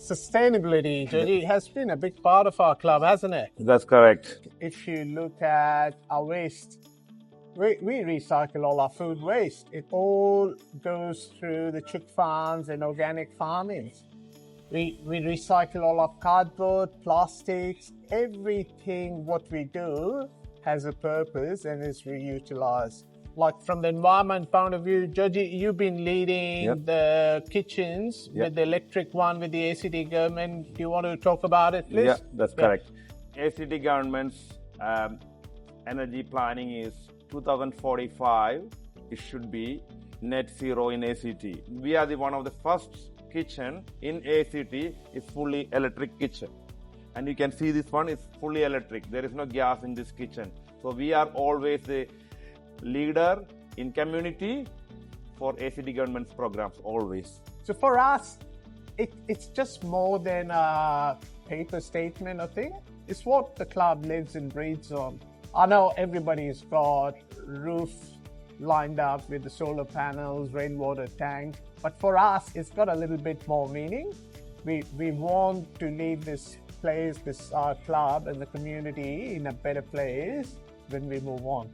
sustainability, Georgie, has been a big part of our club, hasn't it? That's correct. If you look at our waste, we recycle all our food waste. It all goes through the chook farms and organic farming. We recycle all our cardboard, plastics, everything what we do has a purpose and is reutilized. Like from the environment point of view, Georgie, you've been leading the kitchens with the electric one with the ACT government. Do you want to talk about it, please? Yeah, that's correct. ACT government's energy planning is 2045. It should be net zero in ACT. We are one of the first kitchen in ACT is fully electric kitchen. And you can see this one is fully electric. There is no gas in this kitchen. So we are always the leader in community for ACT government's programs, always. So for us, it's just more than a paper statement or thing. It's what the club lives and breathes on. I know everybody's got roof lined up with the solar panels, rainwater tank, but for us, it's got a little bit more meaning. We want to leave this place, this club and the community in a better place when we move on.